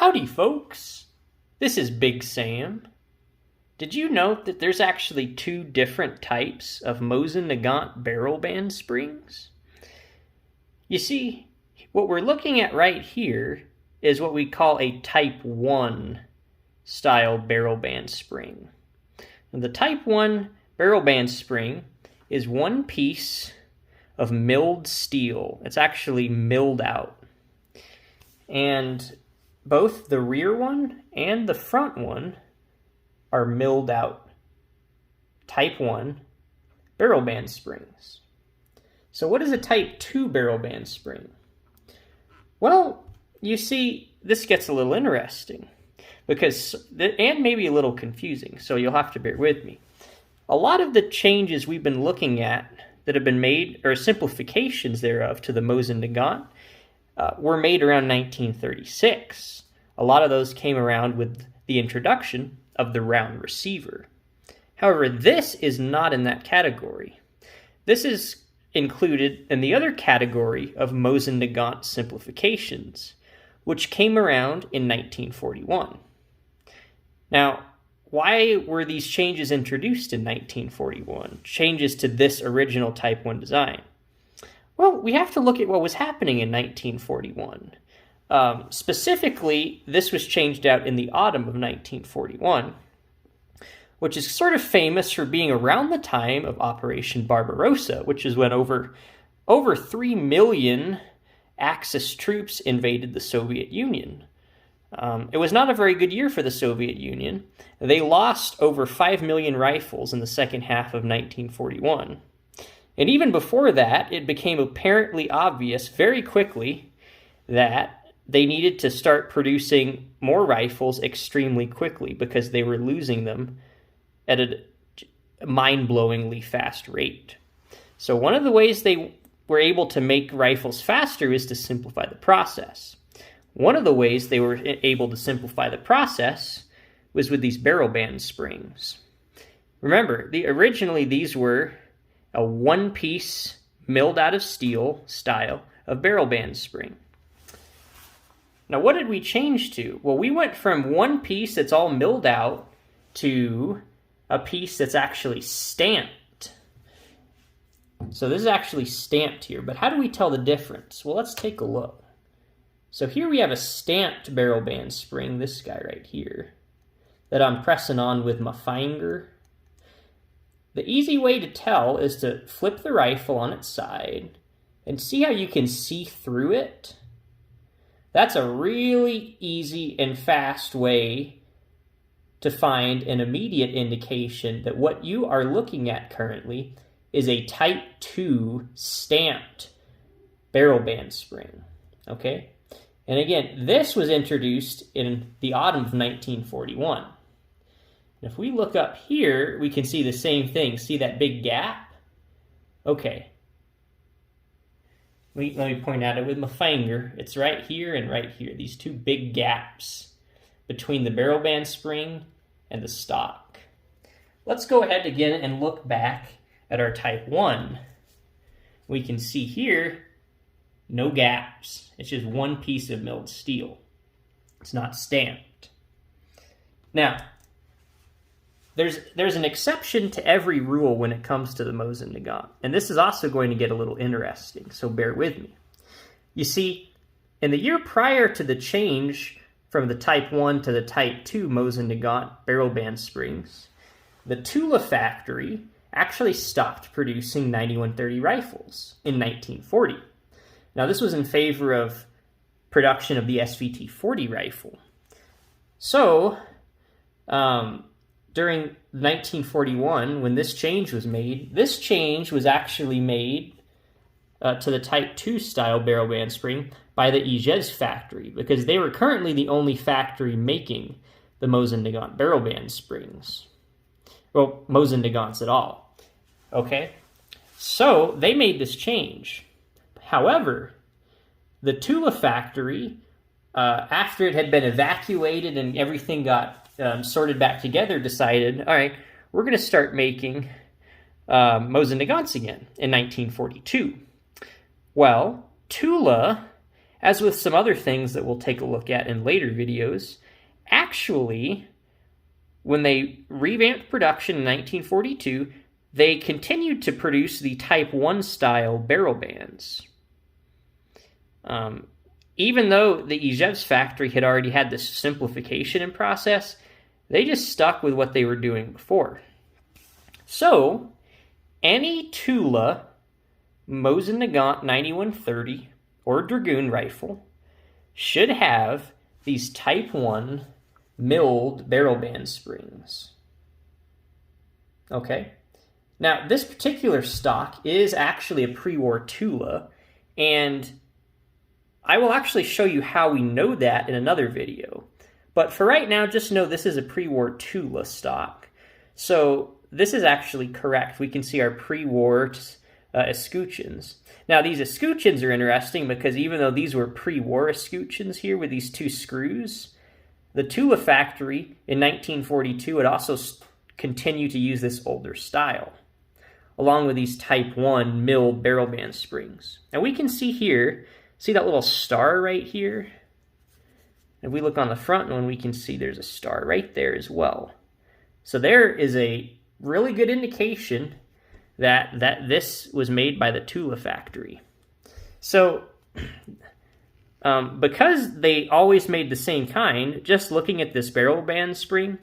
Howdy, folks. This is Big Sam. Did you note that there's actually two different types of Mosin Nagant barrel band springs? You see, what we're looking at right here is what we call a Type 1 style barrel band spring. And the Type 1 barrel band spring is one piece of milled steel. It's actually milled out. And both the rear one and the front one are milled out Type 1 barrel band springs. So what is a Type 2 barrel band spring? Well, you see, this gets a little interesting because, and maybe a little confusing, so you'll have to bear with me. A lot of the changes we've been looking at that have been made, or simplifications thereof, to the Mosin Nagant were made around 1936. A lot of those came around with the introduction of the round receiver. However, this is not in that category. This is included in the other category of Mosin Nagant simplifications, which came around in 1941. Now, why were these changes introduced in 1941? Changes to this original Type 1 design? Well, we have to look at what was happening in 1941. Specifically, this was changed out in the autumn of 1941, which is sort of famous for being around the time of Operation Barbarossa, which is when over 3 million Axis troops invaded the Soviet Union. It was not a very good year for the Soviet Union. They lost over 5 million rifles in the second half of 1941. And even before that, it became apparently obvious very quickly that they needed to start producing more rifles extremely quickly because they were losing them at a mind-blowingly fast rate. So one of the ways they were able to make rifles faster is to simplify the process. One of the ways they were able to simplify the process was with these barrel band springs. Remember, originally these were a one-piece, milled out of steel style of barrel band spring. Now, what did we change to? Well, we went from one piece that's all milled out to a piece that's actually stamped. So this is actually stamped here, but how do we tell the difference? Well, let's take a look. So here we have a stamped barrel band spring, this guy right here, that I'm pressing on with my finger. The easy way to tell is to flip the rifle on its side and see how you can see through it. That's a really easy and fast way to find an immediate indication that what you are looking at currently is a Type 2 stamped barrel band spring, okay? And again, this was introduced in the autumn of 1941. If we look up here, we can see the same thing. See that big gap? Okay. Let me point at it with my finger. It's right here and right here. These two big gaps between the barrel band spring and the stock. Let's go ahead again and look back at our Type 1. We can see here, no gaps. It's just one piece of milled steel. It's not stamped. Now, there's an exception to every rule when it comes to the Mosin Nagant, and this is also going to get a little interesting, so bear with me. You see, in the year prior to the change from the Type 1 to the Type 2 Mosin Nagant barrel band springs, the Tula factory actually stopped producing 9130 rifles in 1940. Now, this was in favor of production of the SVT-40 rifle. So, during 1941, when this change was made, this change was actually made to the Type 2 style barrel band spring by the Ijez factory, because they were currently the only factory making the Mosin Nagant barrel band springs. Well, Mosin Nagants at all. Okay? So, they made this change. However, the Tula factory, after it had been evacuated and everything got sorted back together, decided, all right, we're going to start making Mosin Nagants again in 1942. Well, Tula as with some other things that we'll take a look at in later videos, actually, when they revamped production in 1942, they continued to produce the Type 1 style barrel bands. Even though the Ijevsk factory had already had this simplification in process, they just stuck with what they were doing before. So, any Tula, Mosin Nagant 9130, or Dragoon rifle should have these Type 1 milled barrel band springs. Okay? Now, this particular stock is actually a pre-war Tula, and I will actually show you how we know that in another video. But for right now, just know this is a pre-war Tula stock. So this is actually correct. We can see our pre-war escutcheons. Now these escutcheons are interesting because even though these were pre-war escutcheons here with these two screws, the Tula factory in 1942 would also continue to use this older style, along with these Type 1 milled barrel band springs. Now we can see here, see that little star right here? If we look on the front one, we can see there's a star right there as well. So there is a really good indication that this was made by the Tula factory. So because they always made the same kind, just looking at this barrel band spring,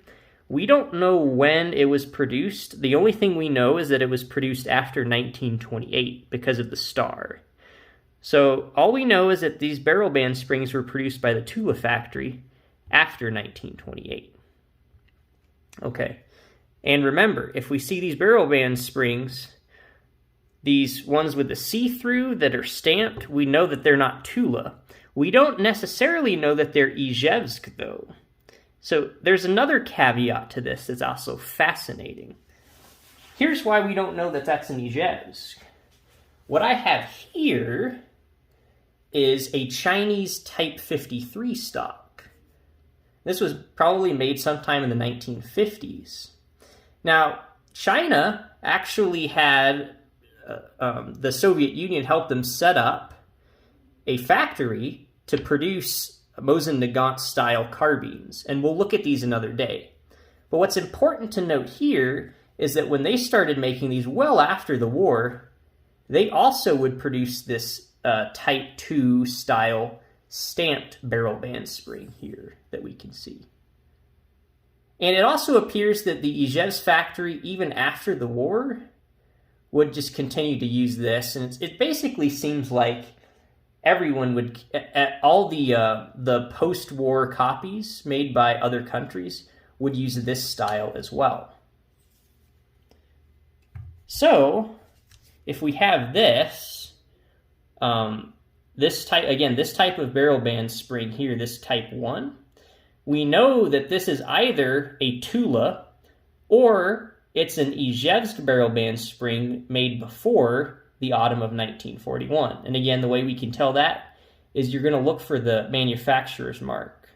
we don't know when it was produced. The only thing we know is that it was produced after 1928 because of the star. So all we know is that these barrel band springs were produced by the Tula factory after 1928. Okay, and remember, if we see these barrel band springs, these ones with the see-through that are stamped, we know that they're not Tula. We don't necessarily know that they're Ijevsk, though. So there's another caveat to this that's also fascinating. Here's why we don't know that that's an Ijevsk. What I have here is a Chinese Type 53 stock. This was probably made sometime in the 1950s. Now, China actually had the Soviet Union help them set up a factory to produce Mosin Nagant style carbines, and we'll look at these another day. But what's important to note here is that when they started making these well after the war, they also would produce this Type 2 style stamped barrel band spring here that we can see. And it also appears that the Ijevsk factory, even after the war, would just continue to use this. And it basically seems like everyone would, all the post-war copies made by other countries would use this style as well. So, if we have this type of barrel band spring here, this Type 1, we know that this is either a Tula or it's an Ijevsk barrel band spring made before the autumn of 1941. And again, the way we can tell that is you're going to look for the manufacturer's mark.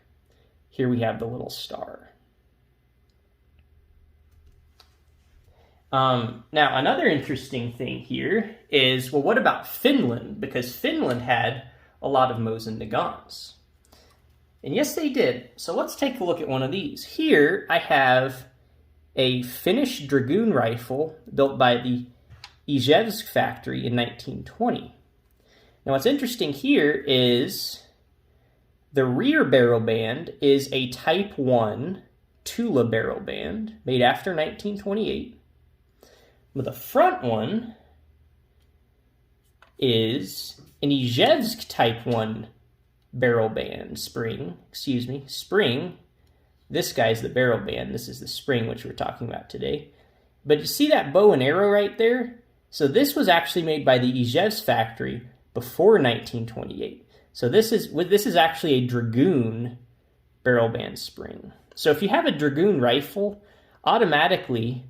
Here we have the little star. Now, another interesting thing here is, well, what about Finland? Because Finland had a lot of Mosin Nagants. And yes, they did. So let's take a look at one of these. Here I have a Finnish Dragoon rifle built by the Ijevsk factory in 1920. Now what's interesting here is the rear barrel band is a Type 1 Tula barrel band made after 1928. But the front one is an Ijevsk Type 1 barrel band spring. This guy's the barrel band. This is the spring, which we're talking about today. But you see that bow and arrow right there? So this was actually made by the Ijevsk factory before 1928. So this is actually a Dragoon barrel band spring. So if you have a Dragoon rifle, automatically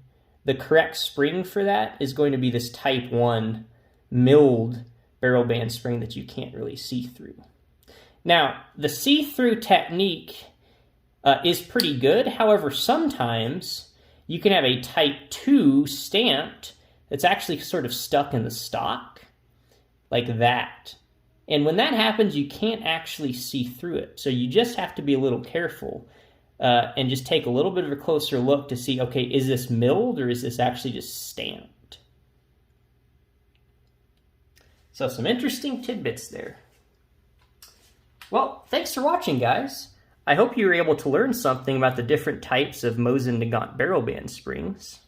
the correct spring for that is going to be this Type 1 milled barrel band spring that you can't really see through. Now, the see-through technique is pretty good. However, sometimes you can have a Type 2 stamped that's actually sort of stuck in the stock, like that. And when that happens, you can't actually see through it. So you just have to be a little careful and just take a little bit of a closer look to see, okay, is this milled or is this actually just stamped? So some interesting tidbits there. Well, thanks for watching, guys. I hope you were able to learn something about the different types of Mosin Nagant barrel band springs.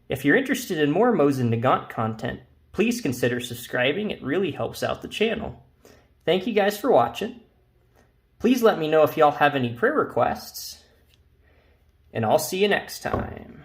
If you're interested in more Mosin Nagant content, please consider subscribing. It really helps out the channel. Thank you guys for watching. Please let me know if y'all have any prayer requests, and I'll see you next time.